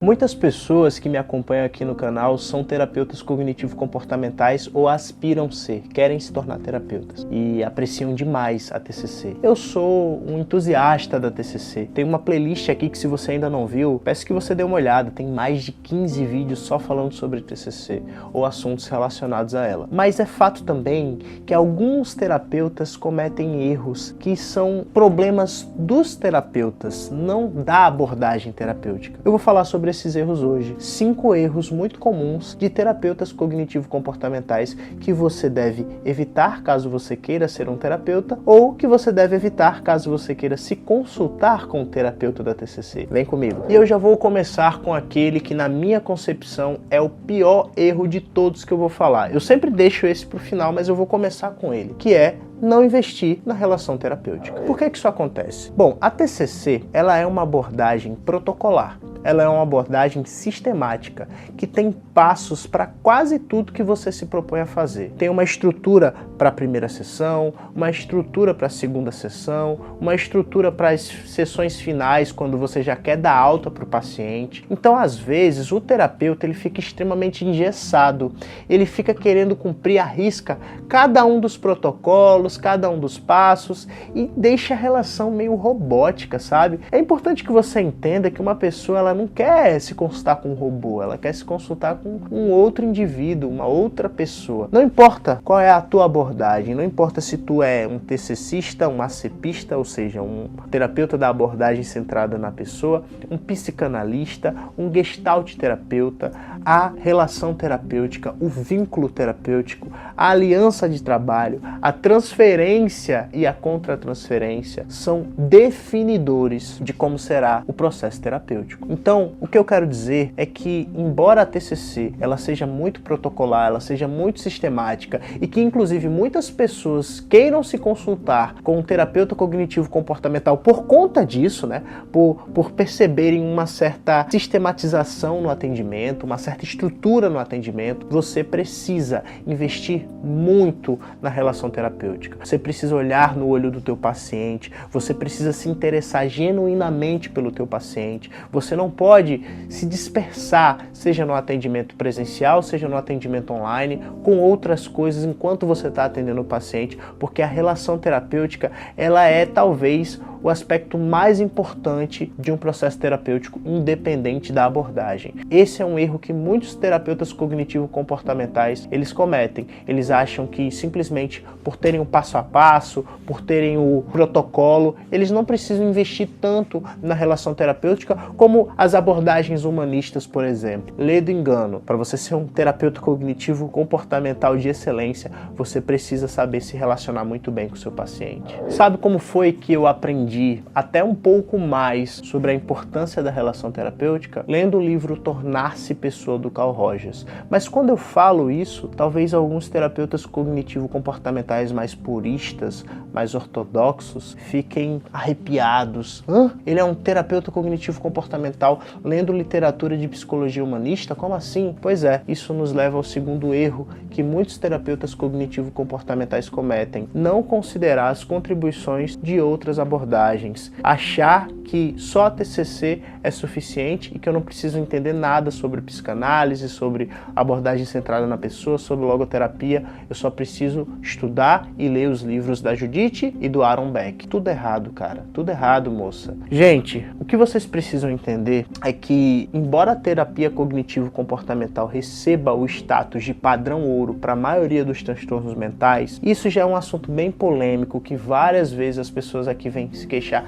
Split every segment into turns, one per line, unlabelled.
Muitas pessoas que me acompanham aqui no canal são terapeutas cognitivo-comportamentais ou aspiram ser, querem se tornar terapeutas e apreciam demais a TCC. Eu sou um entusiasta da TCC. Tem uma playlist aqui que, se você ainda não viu, peço que você dê uma olhada. Tem mais de 15 vídeos só falando sobre TCC ou assuntos relacionados a ela. Mas é fato também que alguns terapeutas cometem erros que são problemas dos terapeutas, não da abordagem terapêutica. Eu vou falar sobre esses erros hoje. 5 erros muito comuns de terapeutas cognitivo-comportamentais que você deve evitar caso você queira ser um terapeuta, ou que você deve evitar caso você queira se consultar com o terapeuta da TCC. Vem comigo. E eu já vou começar com aquele que, na minha concepção, é o pior erro de todos que eu vou falar. Eu sempre deixo esse pro final, mas eu vou começar com ele, que é não investir na relação terapêutica. Por que isso acontece? Bom, a TCC, ela é uma abordagem protocolar. Ela é uma abordagem sistemática, que tem passos para quase tudo que você se propõe a fazer. Tem uma estrutura para a primeira sessão, uma estrutura para a segunda sessão, uma estrutura para as sessões finais, quando você já quer dar alta para o paciente. Então, às vezes, o terapeuta ele fica extremamente engessado. Ele fica querendo cumprir à risca cada um dos protocolos, cada um dos passos, e deixa a relação meio robótica, sabe? É importante que você entenda que uma pessoa ela não quer se consultar com um robô, ela quer se consultar com um outro indivíduo, uma outra pessoa. Não importa qual é a tua abordagem, não importa se tu é um TCCista, um ACPista, ou seja, um terapeuta da abordagem centrada na pessoa, um psicanalista, um gestalt terapeuta, a relação terapêutica, o vínculo terapêutico, a aliança de trabalho, a transferência e a contratransferência são definidores de como será o processo terapêutico. Então, o que eu quero dizer é que, embora a TCC ela seja muito protocolar, ela seja muito sistemática e que, inclusive, muitas pessoas queiram se consultar com um terapeuta cognitivo-comportamental por conta disso, né? Por perceberem uma certa sistematização no atendimento, uma certa estrutura no atendimento, você precisa investir muito na relação terapêutica. Você precisa olhar no olho do teu paciente, você precisa se interessar genuinamente pelo teu paciente, você não pode se dispersar, seja no atendimento presencial, seja no atendimento online, com outras coisas enquanto você está atendendo o paciente, porque a relação terapêutica, ela é talvez o aspecto mais importante de um processo terapêutico, independente da abordagem. Esse é um erro que muitos terapeutas cognitivo-comportamentais eles cometem. Eles acham que simplesmente por terem o passo a passo, por terem o protocolo, eles não precisam investir tanto na relação terapêutica como as abordagens humanistas, por exemplo. Lê do engano. Para você ser um terapeuta cognitivo-comportamental de excelência, você precisa saber se relacionar muito bem com o seu paciente. Sabe como foi que eu aprendi até um pouco mais sobre a importância da relação terapêutica? Lendo o livro Tornar-se Pessoa, do Carl Rogers. Mas quando eu falo isso, talvez alguns terapeutas cognitivo-comportamentais mais puristas, mais ortodoxos, fiquem arrepiados. Ele é um terapeuta cognitivo-comportamental lendo literatura de psicologia humanista? Como assim? Pois é, isso nos leva ao segundo erro que muitos terapeutas cognitivo-comportamentais cometem: não considerar as contribuições de outras abordagens. Achar que só a TCC é suficiente e que eu não preciso entender nada sobre psicanálise, sobre abordagem centrada na pessoa, sobre logoterapia. Eu só preciso estudar e ler os livros da Judith e do Aaron Beck. Tudo errado, cara. Tudo errado, moça. Gente, o que vocês precisam entender é que, embora a terapia cognitivo-comportamental receba o status de padrão ouro para a maioria dos transtornos mentais, isso já é um assunto bem polêmico que várias vezes as pessoas aqui vêm se queixar.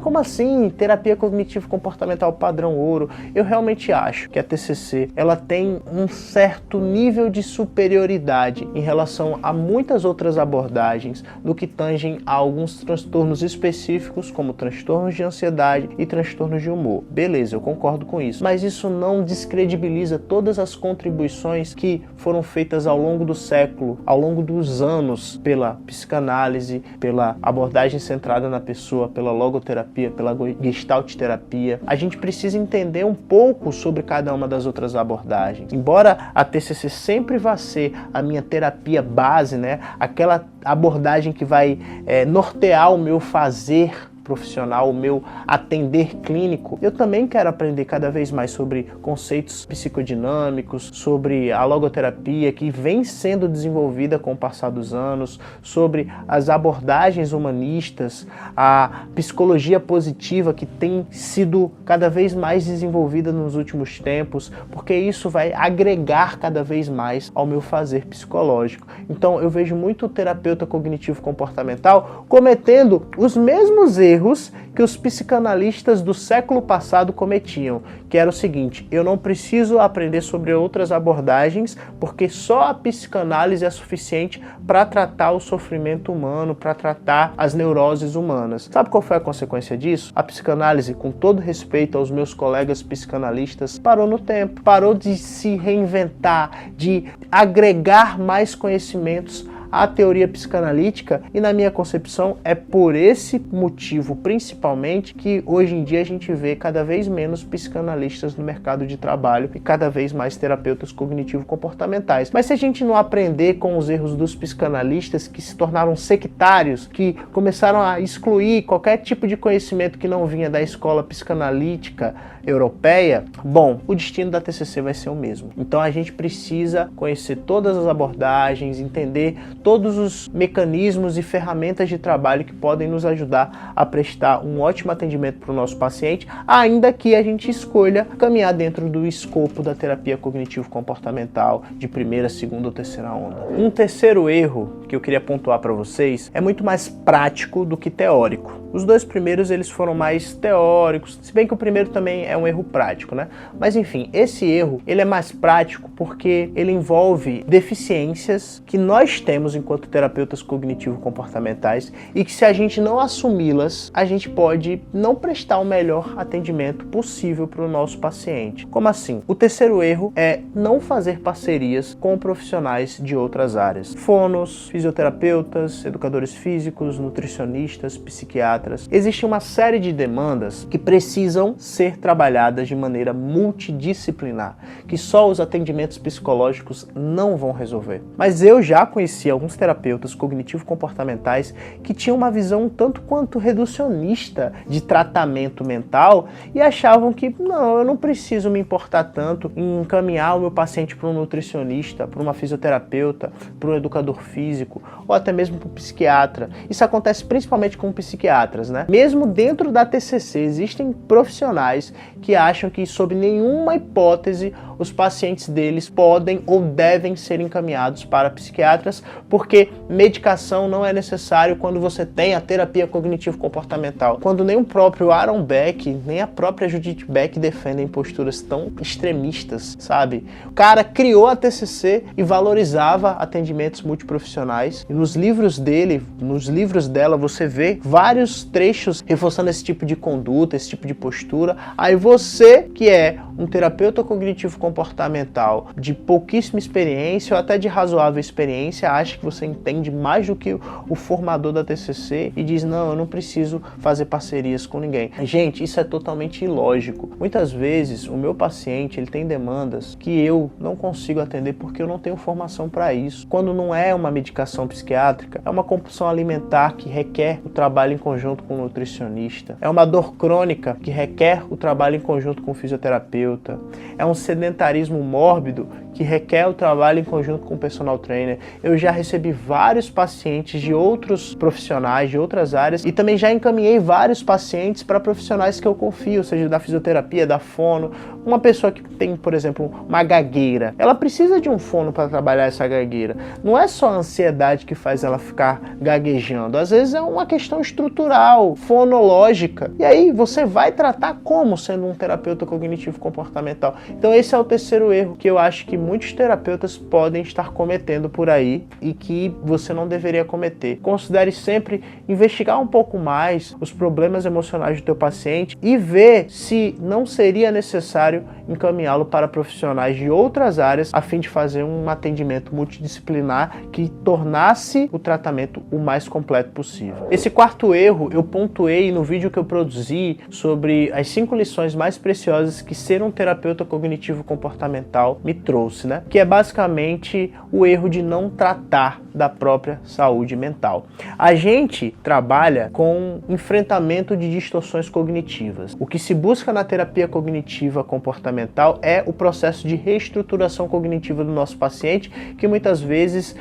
Como assim? Terapia cognitivo-comportamental padrão ouro? Eu realmente acho que a TCC ela tem um certo nível de superioridade em relação a muitas outras abordagens no que tangem a alguns transtornos específicos, como transtornos de ansiedade e transtornos de humor. Beleza, eu concordo com isso. Mas isso não descredibiliza todas as contribuições que foram feitas ao longo do século, ao longo dos anos, pela psicanálise, pela abordagem centrada na pessoa, pela logoterapia, pela gestalt terapia. A gente precisa entender um pouco sobre cada uma das outras abordagens. Embora a TCC sempre vá ser a minha terapia base, né? Aquela abordagem que vai nortear o meu fazer profissional, o meu atender clínico, eu também quero aprender cada vez mais sobre conceitos psicodinâmicos, sobre a logoterapia que vem sendo desenvolvida com o passar dos anos, sobre as abordagens humanistas, a psicologia positiva que tem sido cada vez mais desenvolvida nos últimos tempos, porque isso vai agregar cada vez mais ao meu fazer psicológico. Então eu vejo muito terapeuta cognitivo comportamental cometendo os mesmos erros que os psicanalistas do século passado cometiam, que era o seguinte: eu não preciso aprender sobre outras abordagens porque só a psicanálise é suficiente para tratar o sofrimento humano, para tratar as neuroses humanas. Sabe qual foi a consequência disso? A psicanálise, com todo respeito aos meus colegas psicanalistas, parou no tempo, parou de se reinventar, de agregar mais conhecimentos à teoria psicanalítica, e na minha concepção é por esse motivo principalmente que hoje em dia a gente vê cada vez menos psicanalistas no mercado de trabalho e cada vez mais terapeutas cognitivo-comportamentais. Mas se a gente não aprender com os erros dos psicanalistas que se tornaram sectários, que começaram a excluir qualquer tipo de conhecimento que não vinha da escola psicanalítica europeia, bom, o destino da TCC vai ser o mesmo. Então a gente precisa conhecer todas as abordagens, entender todos os mecanismos e ferramentas de trabalho que podem nos ajudar a prestar um ótimo atendimento para o nosso paciente, ainda que a gente escolha caminhar dentro do escopo da terapia cognitivo-comportamental de primeira, segunda ou terceira onda. Um terceiro erro que eu queria pontuar para vocês é muito mais prático do que teórico. Os dois primeiros eles foram mais teóricos, se bem que o primeiro também é um erro prático, né? Mas enfim, esse erro ele é mais prático porque ele envolve deficiências que nós temos enquanto terapeutas cognitivo-comportamentais e que, se a gente não assumi-las, a gente pode não prestar o melhor atendimento possível para o nosso paciente. Como assim? O terceiro erro é não fazer parcerias com profissionais de outras áreas. Fonos, fisioterapeutas, educadores físicos, nutricionistas, psiquiatras. Existe uma série de demandas que precisam ser trabalhadas de maneira multidisciplinar, que só os atendimentos psicológicos não vão resolver. Mas eu já conheci alguns terapeutas cognitivo-comportamentais que tinham uma visão um tanto quanto reducionista de tratamento mental e achavam que não, eu não preciso me importar tanto em encaminhar o meu paciente para um nutricionista, para uma fisioterapeuta, para um educador físico ou até mesmo para um psiquiatra. Isso acontece principalmente com psiquiatras, né? Mesmo dentro da TCC existem profissionais que acham que, sob nenhuma hipótese, os pacientes deles podem ou devem ser encaminhados para psiquiatras, porque medicação não é necessário quando você tem a terapia cognitivo-comportamental. Quando nem o próprio Aaron Beck, nem a própria Judith Beck defendem posturas tão extremistas, sabe? O cara criou a TCC e valorizava atendimentos multiprofissionais, e nos livros dele, nos livros dela, você vê vários trechos reforçando esse tipo de conduta, esse tipo de postura. Aí você, que é um terapeuta cognitivo-comportamental de pouquíssima experiência ou até de razoável experiência, acha que você entende mais do que o formador da TCC e diz, não, eu não preciso fazer parcerias com ninguém. Gente, isso é totalmente ilógico. Muitas vezes o meu paciente ele tem demandas que eu não consigo atender porque eu não tenho formação para isso. Quando não é uma medicação psiquiátrica, é uma compulsão alimentar que requer o trabalho em conjunto com o nutricionista, é uma dor crônica que requer o trabalho em conjunto com o fisioterapeuta, é um sedentarismo mórbido que requer o trabalho em conjunto com o personal trainer. Eu já recebi vários pacientes de outros profissionais, de outras áreas, e também já encaminhei vários pacientes para profissionais que eu confio, seja da fisioterapia, da fono. Uma pessoa que tem, por exemplo, uma gagueira, ela precisa de um fono para trabalhar essa gagueira. Não é só a ansiedade que faz ela ficar gaguejando, às vezes é uma questão estrutural, fonológica. E aí você vai tratar como sendo um terapeuta cognitivo-comportamental. Então esse é o terceiro erro que eu acho que muitos terapeutas podem estar cometendo por aí e que você não deveria cometer. Considere sempre investigar um pouco mais os problemas emocionais do teu paciente e ver se não seria necessário encaminhá-lo para profissionais de outras áreas a fim de fazer um atendimento multidisciplinar que tornasse o tratamento o mais completo possível. Esse quarto erro eu pontuei no vídeo que eu produzi sobre as 5 lições mais preciosas que ser um terapeuta cognitivo-comportamental me trouxe, né? Que é basicamente o erro de não tratar da própria saúde mental. A gente trabalha com enfrentamento de distorções cognitivas. O que se busca na terapia cognitiva comportamental é o processo de reestruturação cognitiva do nosso paciente, que muitas vezes,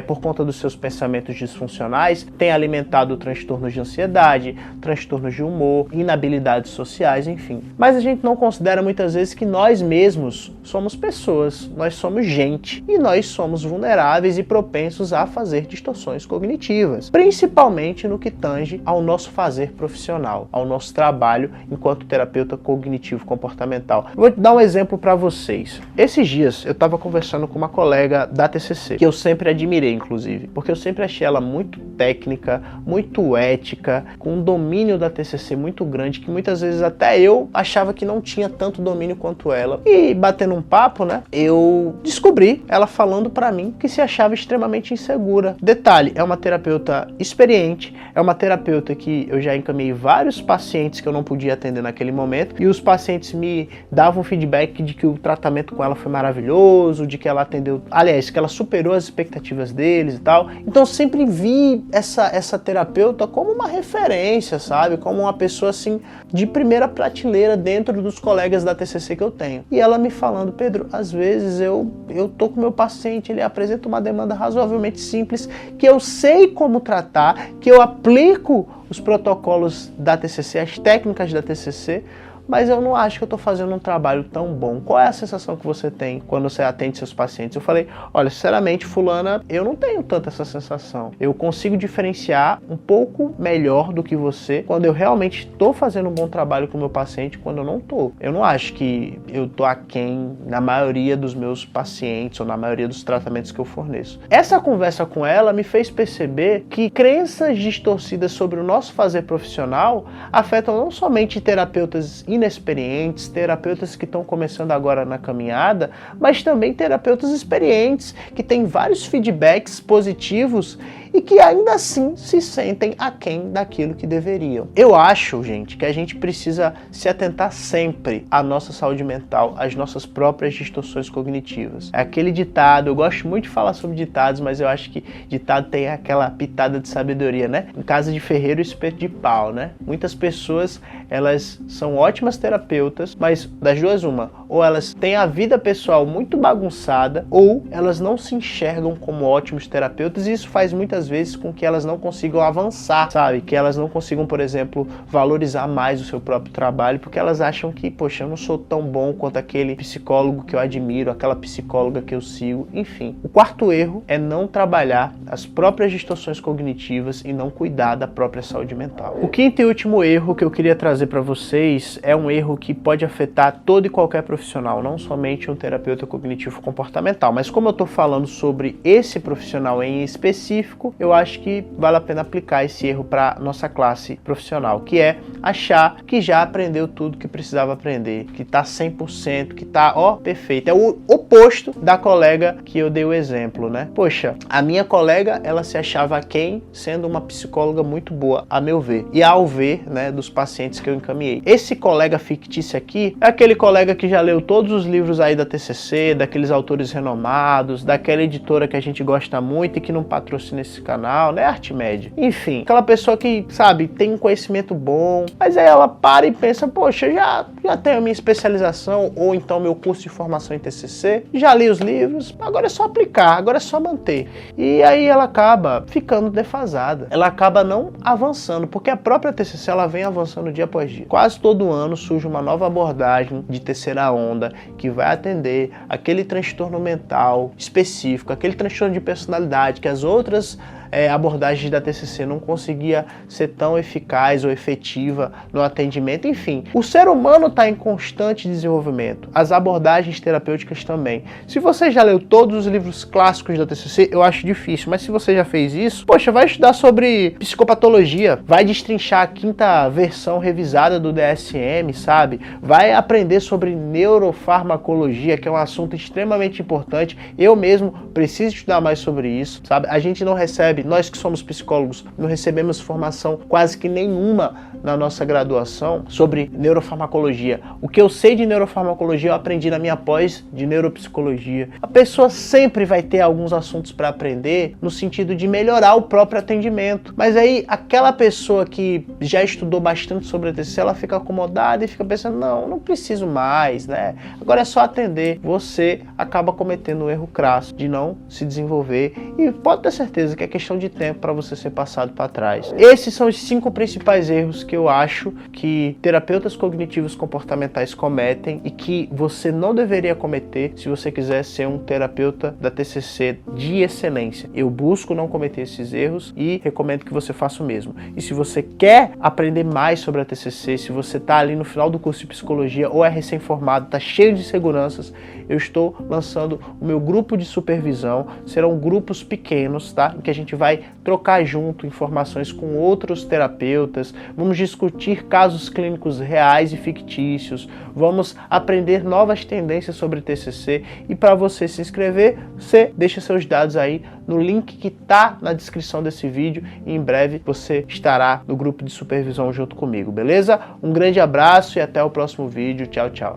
por conta dos seus pensamentos disfuncionais, tem alimentado transtornos de ansiedade, transtornos de humor, inabilidades sociais, enfim. Mas a gente não considera muitas vezes que nós mesmos somos pessoas, nós somos gente e nós somos vulneráveis e propensos a fazer distorções cognitivas, principalmente no que tange ao nosso fazer profissional, ao nosso trabalho enquanto terapeuta cognitivo comportamental. Eu vou dar um exemplo para vocês. Esses dias eu estava conversando com uma colega da TCC, que eu sempre admirei, inclusive, porque eu sempre achei ela muito técnica, muito ética, com um domínio da TCC muito grande, que muitas vezes até eu achava que não tinha tanto domínio quanto ela. E batendo um papo, né, eu descobri ela falando para mim que se achava extremamente insegura. Detalhe, é uma terapeuta experiente, é uma terapeuta que eu já encaminhei vários pacientes que eu não podia atender naquele momento, e os pacientes me davam feedback de que o tratamento com ela foi maravilhoso, de que ela atendeu, aliás, que ela superou as expectativas deles e tal. Então eu sempre vi essa terapeuta como uma referência, sabe? Como uma pessoa assim de primeira prateleira dentro dos colegas da TCC que eu tenho. E ela me falando: Pedro, às vezes eu tô com meu paciente, ele apresenta uma demanda razoavelmente simples, que eu sei como tratar, que eu aplico os protocolos da TCC, as técnicas da TCC, mas eu não acho que eu estou fazendo um trabalho tão bom. Qual é a sensação que você tem quando você atende seus pacientes? Eu falei: olha, sinceramente, fulana, eu não tenho tanta essa sensação. Eu consigo diferenciar um pouco melhor do que você quando eu realmente estou fazendo um bom trabalho com o meu paciente, quando eu não estou. Eu não acho que eu estou aquém na maioria dos meus pacientes ou na maioria dos tratamentos que eu forneço. Essa conversa com ela me fez perceber que crenças distorcidas sobre o nosso fazer profissional afetam não somente terapeutas inexperientes, terapeutas que estão começando agora na caminhada, mas também terapeutas experientes, que têm vários feedbacks positivos e que ainda assim se sentem aquém daquilo que deveriam. Eu acho, gente, que a gente precisa se atentar sempre à nossa saúde mental, às nossas próprias distorções cognitivas. É aquele ditado, eu gosto muito de falar sobre ditados, mas eu acho que ditado tem aquela pitada de sabedoria, né? Em casa de ferreiro, espeto de pau, né? Muitas pessoas, elas são ótimas terapeutas, mas das duas uma, ou elas têm a vida pessoal muito bagunçada, ou elas não se enxergam como ótimos terapeutas, e isso faz muitas vezes com que elas não consigam avançar, sabe? Que elas não consigam, por exemplo, valorizar mais o seu próprio trabalho, porque elas acham que, poxa, eu não sou tão bom quanto aquele psicólogo que eu admiro, aquela psicóloga que eu sigo, enfim. O quarto erro é não trabalhar as próprias distorções cognitivas e não cuidar da própria saúde mental. O quinto e último erro que eu queria trazer para vocês é um erro que pode afetar todo e qualquer profissional, não somente um terapeuta cognitivo comportamental, mas como eu estou falando sobre esse profissional em específico, eu acho que vale a pena aplicar esse erro para nossa classe profissional, que é achar que já aprendeu tudo que precisava aprender, que está 100%, que está, perfeito. É o oposto da colega que eu dei o exemplo, né? Poxa, a minha colega, ela se achava aquém, sendo uma psicóloga muito boa, a meu ver, e ao ver, né, dos pacientes que eu encaminhei. Esse colega fictício aqui é aquele colega que já leu todos os livros aí da TCC, daqueles autores renomados, daquela editora que a gente gosta muito e que não patrocina esse canal, né? Artmed. Enfim, aquela pessoa que, sabe, tem um conhecimento bom, mas aí ela para e pensa: poxa, eu já tenho a minha especialização ou então meu curso de formação em TCC, já li os livros, agora é só aplicar, agora é só manter. E aí ela acaba ficando defasada, ela acaba não avançando, porque a própria TCC ela vem avançando dia após dia. Quase todo ano surge uma nova abordagem de terceira onda que vai atender aquele transtorno mental específico, aquele transtorno de personalidade que as outras abordagens da TCC não conseguia ser tão eficaz ou efetiva no atendimento. Enfim, o ser humano está em constante desenvolvimento, as abordagens terapêuticas também. Se você já leu todos os livros clássicos da TCC, eu acho difícil, mas se você já fez isso, poxa, vai estudar sobre psicopatologia, vai destrinchar a 5ª versão revisada do DSM, sabe? Vai aprender sobre neurofarmacologia, que é um assunto extremamente importante. Eu mesmo preciso estudar mais sobre isso, sabe? A gente não recebe recebe, nós que somos psicólogos, não recebemos formação quase que nenhuma na nossa graduação sobre neurofarmacologia. O que eu sei de neurofarmacologia eu aprendi na minha pós de neuropsicologia. A pessoa sempre vai ter alguns assuntos para aprender no sentido de melhorar o próprio atendimento. Mas aí aquela pessoa que já estudou bastante sobre a TCC, ela fica acomodada e fica pensando, não preciso mais, né? Agora é só atender. Você acaba cometendo um erro crasso de não se desenvolver e pode ter certeza que é questão de tempo para você ser passado para trás. Esses são os 5 principais erros que eu acho que terapeutas cognitivos comportamentais cometem e que você não deveria cometer se você quiser ser um terapeuta da TCC de excelência. Eu busco não cometer esses erros e recomendo que você faça o mesmo. E se você quer aprender mais sobre a TCC, se você está ali no final do curso de psicologia ou é recém-formado, está cheio de inseguranças, eu estou lançando o meu grupo de supervisão. Serão grupos pequenos, tá? Em que a gente vai trocar junto informações com outros terapeutas, vamos discutir casos clínicos reais e fictícios, vamos aprender novas tendências sobre TCC e para você se inscrever, você deixa seus dados aí no link que está na descrição desse vídeo e em breve você estará no grupo de supervisão junto comigo, beleza? Um grande abraço e até o próximo vídeo. Tchau, tchau.